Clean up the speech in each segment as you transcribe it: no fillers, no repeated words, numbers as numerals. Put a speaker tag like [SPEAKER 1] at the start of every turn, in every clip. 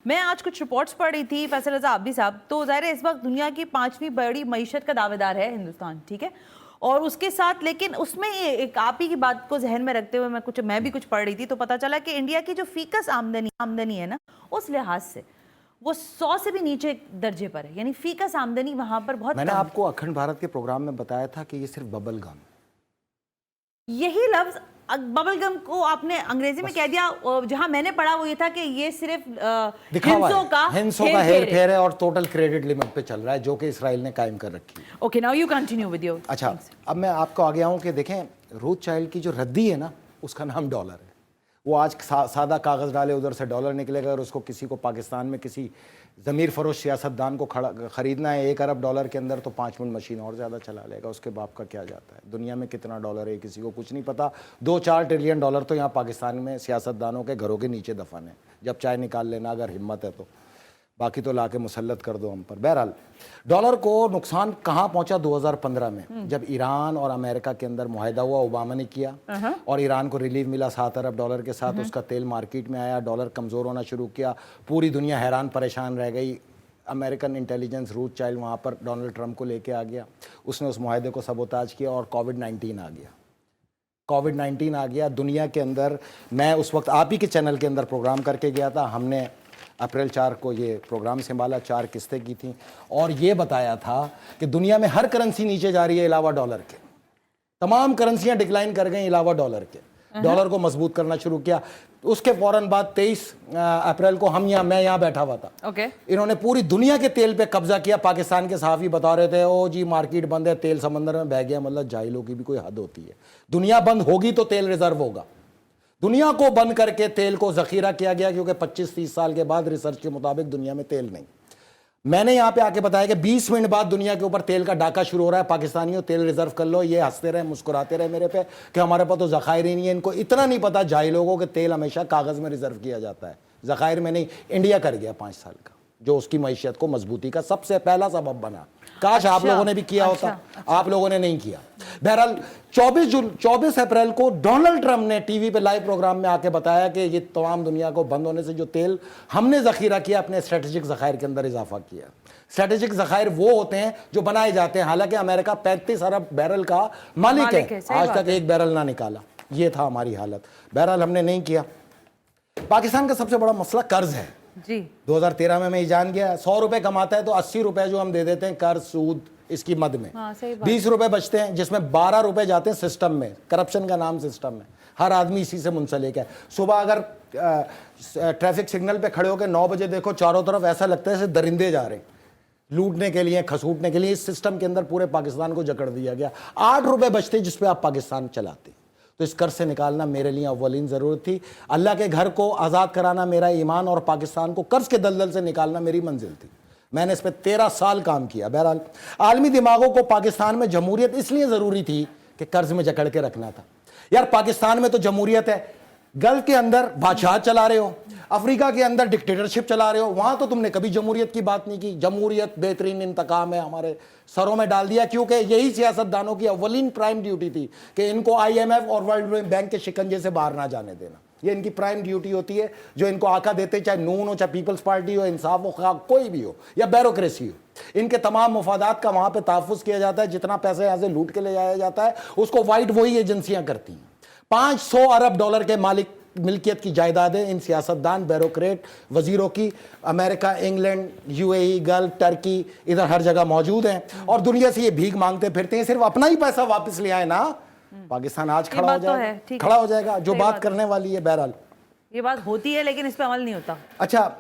[SPEAKER 1] मैं आज कुछ रिपोर्ट्स पढ़ रही थी, फैसल रजा आबदी साहब, तो ज़ाहिर है इस वक्त दुनिया की 5वीं बड़ी मईशत का दावेदार है हिंदुस्तान, ठीक है। और उसके साथ लेकिन उसमें एक आप ही की बात को जहन में रखते हुए मैं भी कुछ पढ़ रही थी, तो पता चला कि इंडिया की जो फीकस आमदनी है ना, उस लिहाज से वो 100 से भी नीचे दर्जे पर है, यानी फीकस आमदनी वहां पर बहुत।
[SPEAKER 2] मैंने आपको अखंड भारत के प्रोग्राम में बताया था कि ये सिर्फ बबल गम,
[SPEAKER 1] यही लफ्ज बबल गम को आपने अंग्रेजी में कह दिया। जहां मैंने पढ़ा वो ये था कि ये सिर्फ हिंसों का
[SPEAKER 2] हेर फेर है और टोटल क्रेडिट लिमिट पे चल रहा है, जो कि इसराइल ने कायम कर रखी है।
[SPEAKER 1] Okay, now you continue with your.
[SPEAKER 2] अच्छा, अब मैं आपको आगे आऊं कि देखें, रोथशाइल्ड की जो रद्दी है ना, उसका नाम डॉलर है। वो आज सादा कागज़ डाले उधर से डॉलर निकलेगा। अगर उसको किसी को पाकिस्तान में किसी ज़मीर फरोश सियासतदान को ख़रीदना है 1 अरब डॉलर के अंदर, तो 5 मिनट मशीन और ज़्यादा चला लेगा। उसके बाप का क्या जाता है, दुनिया में कितना डॉलर है किसी को कुछ नहीं पता। 2-4 ट्रिलियन डॉलर तो यहाँ पाकिस्तान में सियासतदानों के घरों के नीचे दफन है। जब चाय निकाल लेना अगर हिम्मत है तो, बाकी तो लाके मुसल्लत कर दो हम पर। बहरहाल, डॉलर को नुकसान कहाँ पहुंचा 2015 में, जब ईरान और अमेरिका के अंदर मुआहदा हुआ, ओबामा ने किया और ईरान को रिलीफ मिला 7 अरब डॉलर के साथ। उसका तेल मार्केट में आया, डॉलर कमज़ोर होना शुरू किया, पूरी दुनिया हैरान परेशान रह गई। अमेरिकन इंटेलिजेंस रोथशाइल्ड वहाँ पर डोनाल्ड ट्रंप को लेके आ गया, उसने उस मुआहदे को सबोताज किया और कोविड-19 आ गया। कोविड-19 आ गया दुनिया के अंदर। मैं उस वक्त आप ही के चैनल के अंदर प्रोग्राम करके गया था। हमने अप्रैल 4 को ये प्रोग्राम संभाला, 4 किस्तें की थी और ये बताया था कि दुनिया में हर करेंसी नीचे जा रही है अलावा डॉलर के। तमाम करेंसियां डिक्लाइन कर गई अलावा डॉलर के। डॉलर को मजबूत करना शुरू किया। उसके फौरन बाद 23 अप्रैल को मैं यहाँ बैठा हुआ था। इन्होंने पूरी दुनिया के तेल पे कब्जा किया। पाकिस्तान के सहाफ़ी बता रहे थे, ओ जी मार्केट बंद है, तेल समंदर में बह गया। मतलब जाहिलों की भी कोई हद होती है। दुनिया बंद होगी तो तेल रिजर्व होगा। दुनिया को बंद करके तेल को जखीरा किया गया, क्योंकि 25-30 साल के बाद रिसर्च के मुताबिक दुनिया में तेल नहीं। मैंने यहाँ पे आके बताया कि 20 मिनट बाद दुनिया के ऊपर तेल का डाका शुरू हो रहा है। पाकिस्तानियों तेल रिजर्व कर लो। ये हंसते रहे, मुस्कुराते रहे मेरे पे कि हमारे पास तो जखायर ही नहीं है। इनको इतना नहीं पता जाहिल लोगों के तेल हमेशा कागज़ में रिजर्व किया जाता है, जखायर में नहीं। इंडिया कर गया 5 साल का, जो उसकी मईशत को मजबूती का सबसे पहला सबब बना। काश आप लोगों ने भी किया होता। आप लोगों ने नहीं किया। बहरहाल 24 अप्रैल को डोनाल्ड ट्रंप ने टीवी पे लाइव प्रोग्राम में आके बताया कि ये तमाम दुनिया को बंद होने से जो तेल हमने जखीरा किया, अपने स्ट्रेटेजिक जखायर के अंदर इजाफा किया। स्ट्रेटेजिक जखायर वो होते हैं जो बनाए जाते हैं। हालांकि अमेरिका 35 अरब बैरल का मालिक है, आज तक एक बैरल ना निकाला। ये था हमारी हालत। बहरहाल हमने नहीं किया। पाकिस्तान का सबसे बड़ा मसला कर्ज है
[SPEAKER 1] जी।
[SPEAKER 2] 2013 में मैं जान गया, 100 रुपए कमाता है तो 80 रुपए जो हम दे देते हैं कर्ज, सूद, इसकी मद में 20 रुपए बचते हैं, जिसमें 12 रुपए जाते हैं सिस्टम में। करप्शन का नाम सिस्टम में। हर आदमी इसी से मुंसलिक है। सुबह अगर ट्रैफिक सिग्नल पे खड़े होकर 9 बजे देखो, चारों तरफ ऐसा लगता है जैसे दरिंदे जा रहे हैं लूटने के लिए, खसूटने के लिए। इस सिस्टम के अंदर पूरे पाकिस्तान को जकड़ दिया गया। 8 रुपए बचते जिस पे आप पाकिस्तान चलाते। तो इस कर्ज से निकालना मेरे लिए अव्वलीन ज़रूरत थी। अल्लाह के घर को आज़ाद कराना मेरा ईमान, और पाकिस्तान को कर्ज के दलदल से निकालना मेरी मंजिल थी। मैंने इस पर 13 साल काम किया। बहरहाल, आलमी दिमागों को पाकिस्तान में जमहूरियत इसलिए ज़रूरी थी कि कर्ज में जकड़ के रखना था। यार पाकिस्तान में तो जमहूरियत है, गल्फ के अंदर बादशाह चला रहे हो, अफ्रीका के अंदर डिक्टेटरशिप चला रहे हो, वहां तो तुमने कभी जमहूरियत की बात नहीं की। जमहूरियत बेहतरीन इंतकाम है, हमारे सरों में डाल दिया, क्योंकि यही सियासतदानों की अव्वलीन प्राइम ड्यूटी थी कि इनको IMF और वर्ल्ड बैंक के शिकंजे से बाहर ना जाने देना। ये इनकी प्राइम ड्यूटी होती है, जो इनको आका देते, चाहे नून हो, चाहे पीपल्स पार्टी हो, इंसाफ हो, कोई भी हो, या ब्यूरोक्रेसी हो। इनके तमाम मफादात का वहां पर तहफ़्फ़ुज़ किया जाता है। जितना पैसा यहाँ से लूट के ले जाया जाता है उसको वाइट वही एजेंसियां करती हैं। 500 अरब डॉलर के मालिक मिल्कियत की जायदादें इन सियासतदान, ब्यूरोक्रेट, वजीरों की America, England, UAE, gulf, Turkey, इधर हर जगह मौजूद हैं। और दुनिया से ये भीख मांगते फिरते हैं। सिर्फ अपना ही पैसा वापस ले आए ना, पाकिस्तान आज खड़ा हो जाएगा, खड़ा हो जाएगा। जो बात करने वाली है, बहरहाल
[SPEAKER 1] ये बात होती है लेकिन इस पे अमल नहीं होता।
[SPEAKER 2] अच्छा,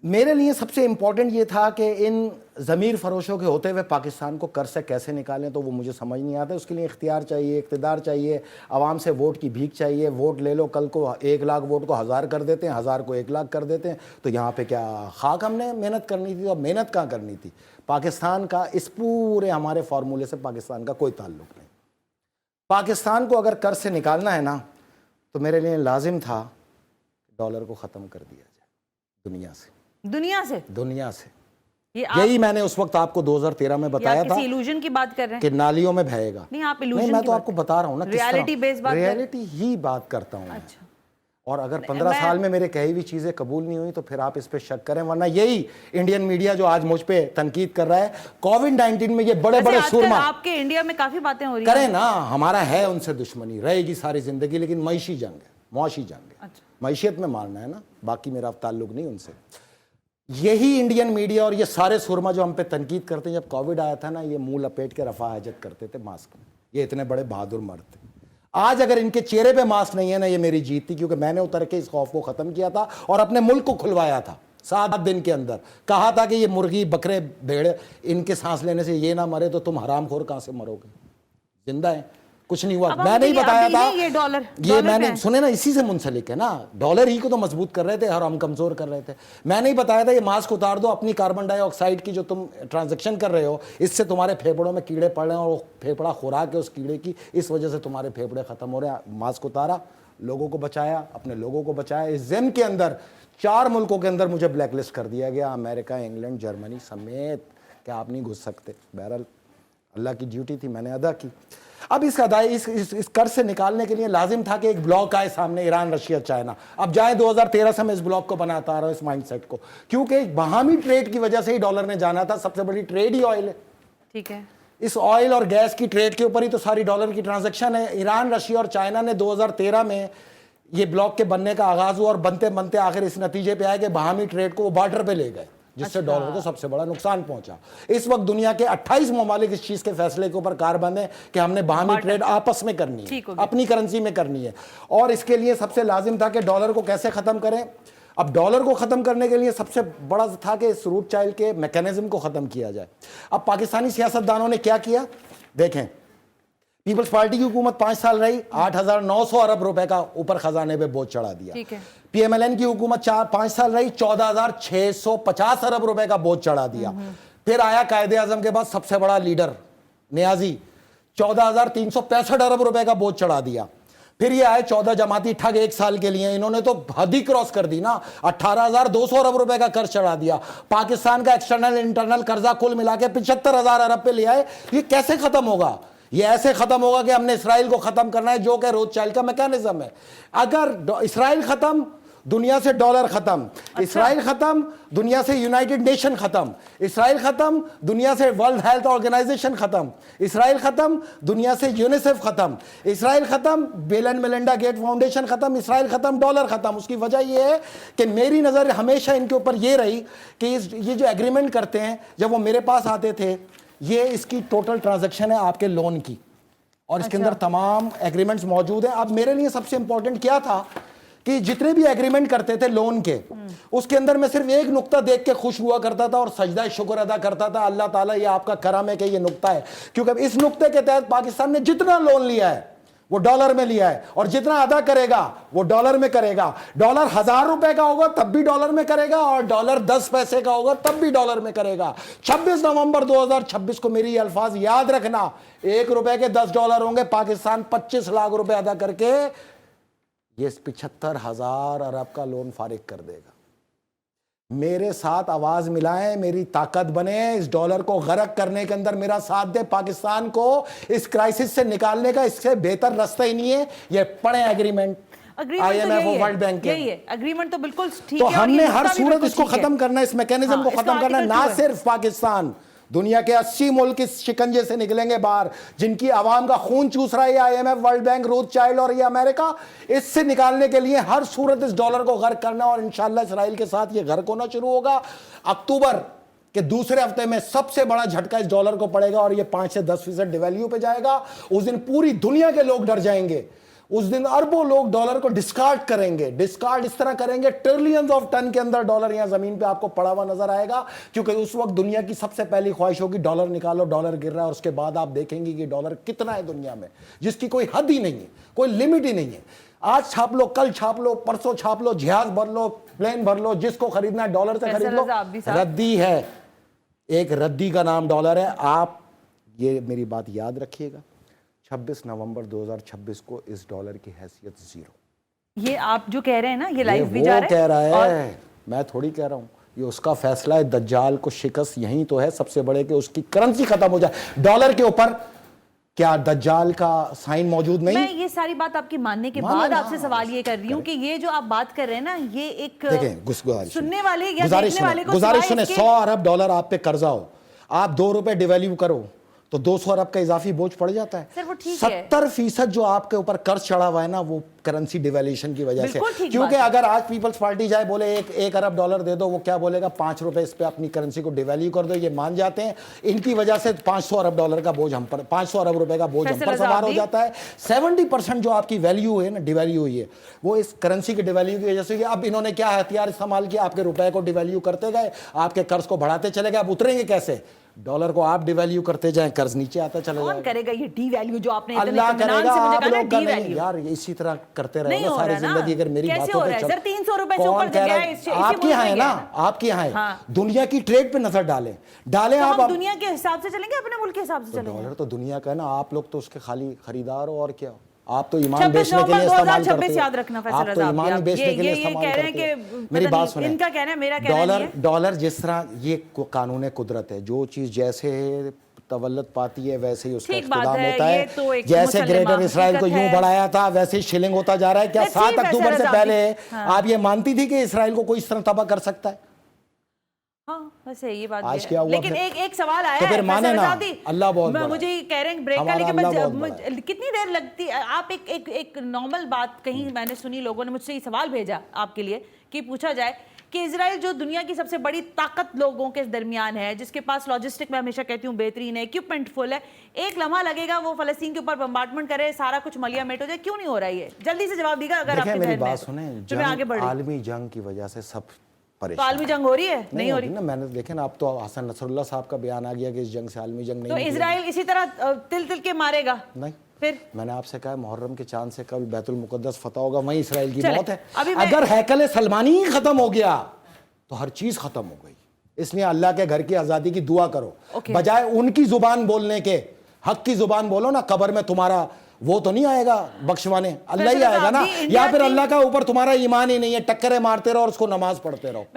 [SPEAKER 2] मेरे लिए सबसे इंपॉर्टेंट ये था कि इन ज़मीर फरोशों के होते हुए पाकिस्तान को कर्ज से कैसे निकालें, तो वो मुझे समझ नहीं आता। उसके लिए इख्तियार चाहिए, इक़्तिदार चाहिए, आवाम से वोट की भीख चाहिए। वोट ले लो, कल को 1 लाख वोट को 1000 कर देते हैं, 1000 को 1 लाख कर देते हैं। तो यहाँ पे क्या खाक हमने मेहनत करनी थी? और मेहनत कहाँ करनी थी? पाकिस्तान का इस पूरे हमारे फार्मूले से पाकिस्तान का कोई ताल्लुक़ नहीं। पाकिस्तान को अगर कर्ज से निकालना है ना, तो मेरे लिए लाजिम था डॉलर को ख़त्म कर दिया जाए दुनिया से। दुनिया से यही मैंने उस वक्त आपको 2013 में बताया था।
[SPEAKER 1] इल्यूजन की बात कर रहे हैं
[SPEAKER 2] कि नालियों में बहेगा।
[SPEAKER 1] नहीं, आप इल्यूजन
[SPEAKER 2] मैं तो आपको बता रहा हूँ ना,
[SPEAKER 1] रियलिटी बेस्ड बात,
[SPEAKER 2] रियलिटी ही बात करता हूँ।
[SPEAKER 1] अच्छा।
[SPEAKER 2] और अगर 15 साल में मेरे कही हुई चीजें कबूल नहीं हुई तो फिर आप इस पे शक करें, वरना यही इंडियन मीडिया जो आज मुझ पे तनकीद कर रहा है, कोविड-19 में ये बड़े बड़े सुरमा
[SPEAKER 1] आपके इंडिया में काफी बातें हो रही
[SPEAKER 2] करें ना, हमारा है उनसे दुश्मनी रहेगी सारी जिंदगी, लेकिन मैशी जंग है, मुआशी जंग है।
[SPEAKER 1] अच्छा।
[SPEAKER 2] मैशियत में मारना है ना, बाकी मेरा ताल्लुक नहीं उनसे। यही इंडियन मीडिया और ये सारे सुरमा जो हम पे तनकीद करते हैं, जब कोविड आया था ना, ये मुंह लपेट के रफा हजत करते थे मास्क में, ये इतने बड़े बहादुर मर्द थे। आज अगर इनके चेहरे पे मास्क नहीं है ना, ये मेरी जीत थी, क्योंकि मैंने उतर के इस खौफ को खत्म किया था और अपने मुल्क को खुलवाया था 7 दिन के अंदर। कहा था कि ये मुर्गी बकरे भेड़ इनके सांस लेने से ये ना मरे तो तुम हरामखोर कहां से मरोगे, जिंदा है, कुछ नहीं हुआ। मैं नहीं बताया था
[SPEAKER 1] ये डॉलर
[SPEAKER 2] ये मैंने सुने ना, इसी से मुंसलिक है ना, डॉलर ही को तो मजबूत कर रहे थे और हम कमजोर कर रहे थे। मैं नहीं बताया था ये मास्क उतार दो, अपनी कार्बन डाइऑक्साइड की जो तुम ट्रांजैक्शन कर रहे हो, इससे तुम्हारे फेफड़ों में कीड़े पड़ रहे हैं और फेफड़ा खुराक है उस कीड़े की, इस वजह से तुम्हारे फेफड़े खत्म हो रहे हैं। मास्क उतारा, लोगों को बचाया, अपने लोगों को बचाया। इस जिम के अंदर 4 मुल्कों के अंदर मुझे ब्लैकलिस्ट कर दिया गया, अमेरिका, इंग्लैंड, जर्मनी समेत, कि आप नहीं घुस सकते। बहरहाल अल्लाह की ड्यूटी थी, मैंने अदा की। अब इस अदाई इस कर्ज से निकालने के लिए लाजिम था कि एक ब्लॉक आए सामने, ईरान, रशिया, चाइना। अब जाए 2013 से मैं इस ब्लॉक को बनाता आ रहा हूं, इस माइंडसेट को, क्योंकि बाहमी ट्रेड की वजह से ही डॉलर ने जाना था। सबसे बड़ी ट्रेड ही ऑयल है,
[SPEAKER 1] ठीक है।
[SPEAKER 2] इस ऑयल और गैस की ट्रेड के ऊपर ही तो सारी डॉलर की ट्रांजैक्शन है। ईरान, रशिया और चाइना ने 2013 में ये ब्लॉक के बनने का आगाज हुआ और बनते बनते आखिर इस नतीजे पे आए कि बाहमी ट्रेड को वो बार्डर पे ले गए, जिससे डॉलर को सबसे बड़ा नुकसान पहुंचा। इस वक्त दुनिया के 28 ममालिक इस चीज के फैसले के ऊपर कारबंद है कि हमने बाहमी ट्रेड आपस में करनी है, अपनी करेंसी में करनी है, और इसके लिए सबसे लाजिम था कि डॉलर को कैसे खत्म करें। अब डॉलर को खत्म करने के लिए सबसे बड़ा था कि इस रूथशाइल्ड के मैकेनिज्म को खत्म किया जाए। अब पाकिस्तानी सियासतदानों ने क्या किया देखें, पीपल्स पार्टी की हुकूमत 5 साल रही, 8,900 अरब रुपए का ऊपर खजाने पे बोझ चढ़ा दिया। पीएमएलएन की हुकूमत 5 साल रही, 14,650 अरब रुपए का बोझ चढ़ा दिया। फिर आया कायदे आजम के बाद सबसे बड़ा लीडर नियाजी, 14,365 अरब रुपए का बोझ चढ़ा दिया। फिर ये आए 14 जमाती ठग 1 साल के लिए, इन्होंने तो हद ही क्रॉस कर दी ना, 18,200 अरब रुपए का कर्ज चढ़ा दिया। पाकिस्तान का एक्सटर्नल इंटरनल कर्जा कुल मिला के 75,000 अरब पे ले आए। ये कैसे खत्म होगा? ये ऐसे खत्म होगा कि हमने इसराइल को खत्म करना है, जो कि रोथशाइल्ड का मैकेनिज्म है। अगर इसराइल खत्म, दुनिया से डॉलर खत्म। इसराइल खत्म, दुनिया से यूनाइटेड नेशन खत्म। इसराइल खत्म, दुनिया से वर्ल्ड हेल्थ ऑर्गेनाइजेशन खत्म। इसराइल खत्म, दुनिया से यूनिसेफ खत्म। इसराइल खत्म, Bill and Melinda Gate Foundation खत्म। इसराइल खत्म, डॉलर खत्म। उसकी वजह यह है कि मेरी नजर हमेशा इनके ऊपर यह रही कि ये जो एग्रीमेंट करते हैं, जब वो मेरे पास आते थे, ये इसकी टोटल ट्रांजैक्शन है आपके लोन की, और इसके अंदर तमाम एग्रीमेंट्स मौजूद हैं। अब मेरे लिए सबसे इंपॉर्टेंट क्या था कि जितने भी एग्रीमेंट करते थे लोन के, उसके अंदर मैं सिर्फ एक नुक्ता देख के खुश हुआ करता था और सजदा शुक्र अदा करता था, अल्लाह ताला ये आपका करम है कि ये नुक्ता है। क्योंकि इस नुक्ते के तहत पाकिस्तान ने जितना लोन लिया है वो डॉलर में लिया है, और जितना अदा करेगा वो डॉलर में करेगा। डॉलर 1,000 रुपए का होगा तब भी डॉलर में करेगा, और डॉलर 10 पैसे का होगा तब भी डॉलर में करेगा। 26 नवंबर 2026 को मेरी अल्फाज याद रखना, 1 रुपए के 10 डॉलर होंगे। पाकिस्तान 25 लाख रुपए अदा करके ये 75,000 अरब का लोन फारिग कर देगा। मेरे साथ आवाज मिलाएं, मेरी ताकत बने, इस डॉलर को गरक करने के अंदर मेरा साथ दे। पाकिस्तान को इस क्राइसिस से निकालने का इससे बेहतर रास्ता ही नहीं है। ये पढ़े एग्रीमेंट IMF और वर्ल्ड बैंक के,
[SPEAKER 1] एग्रीमेंट तो बिल्कुल ठीक
[SPEAKER 2] तो
[SPEAKER 1] है।
[SPEAKER 2] हमने हर सूरत इसको खत्म करना है, इस मैकेनिज्म को खत्म करना है। ना सिर्फ पाकिस्तान, दुनिया के 80 मुल्क इस शिकंजे से निकलेंगे बाहर, जिनकी आवाम का खून चूस रहा है IMF, वर्ल्ड बैंक, रोथशाइल्ड और ये अमेरिका। इससे निकालने के लिए हर सूरत इस डॉलर को गर्क करना, और इंशाल्लाह इसराइल के साथ ये गर्क होना शुरू होगा। अक्टूबर के दूसरे हफ्ते में सबसे बड़ा झटका इस डॉलर को पड़ेगा और ये 5 से 10% डिवैल्यू पे जाएगा। उस दिन पूरी दुनिया के लोग डर जाएंगे। उस दिन अरबों लोग डॉलर को डिस्कार्ड करेंगे। डिस्कार्ड इस तरह करेंगे, ट्रिलियंस ऑफ टन के अंदर डॉलर यहां जमीन पे आपको पड़ा हुआ नजर आएगा, क्योंकि उस वक्त दुनिया की सबसे पहली ख्वाहिश होगी डॉलर निकालो, डॉलर गिर रहा है। और उसके बाद आप देखेंगे कि डॉलर कितना है दुनिया में, जिसकी कोई हद ही नहीं है, कोई लिमिट ही नहीं है। आज छाप लो, कल छाप लो, परसों छाप लो, जहाज भर लो, प्लेन भर लो, जिसको खरीदना है डॉलर से खरीद लो। रद्दी है, एक रद्दी का नाम डॉलर है। आप ये मेरी बात याद रखिएगा, 26 नवंबर 2026 को इस डॉलर की हैसियत 0।
[SPEAKER 1] ये आप जो कह रहे हैं ना, ये लाइव भी
[SPEAKER 2] वो
[SPEAKER 1] जा रहा है,
[SPEAKER 2] कह रहा है, मैं थोड़ी कह रहा हूं। ये उसका फैसला है। दज्जाल को शिकस्त यही तो है सबसे बड़े, कि उसकी करेंसी खत्म हो जाए। डॉलर के ऊपर क्या दज्जाल का साइन मौजूद नहीं?
[SPEAKER 1] मैं ये सारी बात आपकी मानने के
[SPEAKER 2] मानो
[SPEAKER 1] बाद
[SPEAKER 2] ना।
[SPEAKER 1] आपसे सवाल ये कर रही हूँ कि ये जो आप बात कर रहे हैं ना, ये एक
[SPEAKER 2] देखें, गुजारिश
[SPEAKER 1] सुनने वाले या
[SPEAKER 2] गुजारिश
[SPEAKER 1] देखने वाले को
[SPEAKER 2] गुजारिश
[SPEAKER 1] सिवाय
[SPEAKER 2] सुने,
[SPEAKER 1] इसके-
[SPEAKER 2] 100 अरब डॉलर आप पे कर्जा हो, आप 2 रुपए डिवैल्यू करो तो 200 अरब का इजाफी बोझ पड़ जाता है।
[SPEAKER 1] सर, वो ठीक है।
[SPEAKER 2] 70% जो आपके ऊपर कर्ज चढ़ा हुआ है ना, वो करेंसी डिवैल्यूएशन की वजह से।
[SPEAKER 1] बिल्कुल ठीक
[SPEAKER 2] क्योंकि
[SPEAKER 1] बात है।
[SPEAKER 2] अगर आज पीपल्स पार्टी जाए बोले 1 अरब डॉलर दे दो, वो क्या बोलेगा, 5 रुपए इस पे अपनी करेंसी को डिवैल्यू कर दो, ये मान जाते हैं। इनकी वजह से 500 अरब डॉलर का बोझ हम पर, 500 अरब रुपए का बोझ हम पर सवार हो जाता है। 70% जो आपकी वैल्यू है ना, डिवैल्यू हुई है, वो इस करेंसी की डिवैल्यू की वजह से हुई है। अब इन्होंने क्या हथियार इस्तेमाल किया, आपके रुपए को डिवैल्यू करते गए, आपके कर्ज को बढ़ाते चले गए। अब उतरेंगे कैसे? डॉलर को आप डिवैल्यू करते जाएं, कर्ज नीचे आता चले
[SPEAKER 1] कौन
[SPEAKER 2] जाए।
[SPEAKER 1] करेगा ये डी वैल्यू जो आपने इतने
[SPEAKER 2] अल्लाह
[SPEAKER 1] इत्मीनान
[SPEAKER 2] करेगा,
[SPEAKER 1] से मुझे
[SPEAKER 2] आप
[SPEAKER 1] कहा ना,
[SPEAKER 2] लोग कर
[SPEAKER 1] डी
[SPEAKER 2] लेंगे
[SPEAKER 1] वैल्यू।
[SPEAKER 2] यार। इसी तरह करते
[SPEAKER 1] नहीं
[SPEAKER 2] रहे
[SPEAKER 1] हो
[SPEAKER 2] सारी
[SPEAKER 1] रहा ना।
[SPEAKER 2] जिंदगी। अगर मेरी
[SPEAKER 1] कैसे
[SPEAKER 2] बातों
[SPEAKER 1] हो
[SPEAKER 2] पे
[SPEAKER 1] रहा है?
[SPEAKER 2] चल,
[SPEAKER 1] सर, 300 रुपए से
[SPEAKER 2] कौन
[SPEAKER 1] ऊपर
[SPEAKER 2] कह
[SPEAKER 1] गया
[SPEAKER 2] रहा
[SPEAKER 1] है,
[SPEAKER 2] है?
[SPEAKER 1] इसी
[SPEAKER 2] आपके
[SPEAKER 1] मुल्क
[SPEAKER 2] यहाँ
[SPEAKER 1] में
[SPEAKER 2] है
[SPEAKER 1] गया
[SPEAKER 2] ना,
[SPEAKER 1] है।
[SPEAKER 2] आपके यहाँ है।
[SPEAKER 1] हाँ।
[SPEAKER 2] दुनिया की ट्रेड पे नजर डालें
[SPEAKER 1] तो
[SPEAKER 2] आप।
[SPEAKER 1] हम दुनिया के हिसाब से चलेंगे, अपने मुल्क के हिसाब से चलेंगे?
[SPEAKER 2] डॉलर तो दुनिया का है ना, आप लोग तो उसके खाली खरीदार हो और क्या। आप तो ईमान
[SPEAKER 1] 26
[SPEAKER 2] बेचने के लिए
[SPEAKER 1] नवंबर
[SPEAKER 2] इस्तेमाल करते
[SPEAKER 1] 2026 याद
[SPEAKER 2] हो।
[SPEAKER 1] रखना
[SPEAKER 2] आप
[SPEAKER 1] फैसला
[SPEAKER 2] तो
[SPEAKER 1] साहब,
[SPEAKER 2] ईमान
[SPEAKER 1] आप
[SPEAKER 2] बेचने के लिए
[SPEAKER 1] ये
[SPEAKER 2] इस्तेमाल
[SPEAKER 1] कह रहे हैं
[SPEAKER 2] करते
[SPEAKER 1] कि
[SPEAKER 2] हो। मेरी
[SPEAKER 1] पता
[SPEAKER 2] बात
[SPEAKER 1] नहीं,
[SPEAKER 2] सुने,
[SPEAKER 1] इनका कहना है, मेरा कहना नहीं है।
[SPEAKER 2] डॉलर जिस तरह ये कानून कुदरत है, जो चीज जैसे तवल्लुद पाती है वैसे ही उसका
[SPEAKER 1] ठीक बात
[SPEAKER 2] इख्तिदाम
[SPEAKER 1] है,
[SPEAKER 2] होता
[SPEAKER 1] ये
[SPEAKER 2] है।
[SPEAKER 1] तो एक
[SPEAKER 2] जैसे
[SPEAKER 1] मुसल्लमा
[SPEAKER 2] ग्रेटर इसराइल को
[SPEAKER 1] हकीकत
[SPEAKER 2] यूं
[SPEAKER 1] है।
[SPEAKER 2] बढ़ाया था, वैसे ही शिलिंग होता जा रहा है। क्या
[SPEAKER 1] Let's
[SPEAKER 2] 7
[SPEAKER 1] see,
[SPEAKER 2] अक्टूबर से
[SPEAKER 1] फैसल
[SPEAKER 2] पहले
[SPEAKER 1] हाँ।
[SPEAKER 2] आप ये मानती थी कि इसराइल को कोई इस तरह तबाह कर सकता है?
[SPEAKER 1] हाँ, वैसे ये बात
[SPEAKER 2] आज
[SPEAKER 1] भी है।
[SPEAKER 2] क्या हुआ
[SPEAKER 1] लेकिन
[SPEAKER 2] फिर?
[SPEAKER 1] एक सवाल आया
[SPEAKER 2] तो फिर
[SPEAKER 1] है,
[SPEAKER 2] माने
[SPEAKER 1] फैसल
[SPEAKER 2] ना,
[SPEAKER 1] आजादी।
[SPEAKER 2] अल्लाह बहुत बड़ा है।
[SPEAKER 1] मुझे ये कह रहे हैं ब्रेक का,
[SPEAKER 2] हमारा
[SPEAKER 1] लेकिन
[SPEAKER 2] अल्लाह बहुत बड़ा
[SPEAKER 1] कितनी देर लगती है? आप एक नॉर्मल बात कहीं मैंने सुनी, लोगों ने मुझसे ये सवाल भेजा आपके लिए कि पूछा जाए कि इजराइल जो दुनिया की सबसे बड़ी ताकत लोगों के दरमियान है, जिसके पास लॉजिस्टिक, मैं हमेशा कहती हूँ, बेहतरीन है, इक्विपमेंट फुल है, एक लम्हा लगेगा वो फलस्तीन के ऊपर बम्बार्डमेंट करे, सारा कुछ मलियामेट हो जाए, क्यों नहीं हो रहा है? ये जल्दी से जवाब दीजिएगा अगर
[SPEAKER 2] देखिए
[SPEAKER 1] आपके
[SPEAKER 2] मेरी
[SPEAKER 1] ज़हन में
[SPEAKER 2] बात
[SPEAKER 1] है।
[SPEAKER 2] सुने,
[SPEAKER 1] तो मैं आगे बढ़ रही हूँ।
[SPEAKER 2] आलमी जंग की वजह से सब
[SPEAKER 1] तो
[SPEAKER 2] परेशान
[SPEAKER 1] आलमी जंग हो रही है? नहीं हो रही
[SPEAKER 2] ना। मैंने देखे ना, अब तो हसन नसरुल्लाह साहब का बयान आ गया कि इस जंग से आलमी जंग नहीं
[SPEAKER 1] तो
[SPEAKER 2] निकलेगी।
[SPEAKER 1] इजराइल इसी तरह तिल तिल के मारेगा?
[SPEAKER 2] नहीं,
[SPEAKER 1] फिर
[SPEAKER 2] मैंने आपसे कहा मुहर्रम के चांद से कल बैतुल मुकद्दस फतह होगा, वहीं इसराइल की
[SPEAKER 1] चले,
[SPEAKER 2] मौत है।
[SPEAKER 1] अभी मैं-
[SPEAKER 2] अगर हैकल सलमानी ही खत्म हो गया तो हर चीज खत्म हो गई। इसलिए अल्लाह के घर की आजादी की दुआ करो,
[SPEAKER 1] ओके।
[SPEAKER 2] बजाय उनकी जुबान बोलने के हक की जुबान बोलो ना। कब्र में तुम्हारा वो तो नहीं आएगा बख्शवाने, अल्लाह ही
[SPEAKER 1] फैसल
[SPEAKER 2] आएगा ना।
[SPEAKER 1] साहब,
[SPEAKER 2] या फिर
[SPEAKER 1] इंडिया
[SPEAKER 2] अल्लाह का ऊपर तुम्हारा ईमान ही नहीं है, टक्करें मारते रहो और उसको नमाज पढ़ते रहो।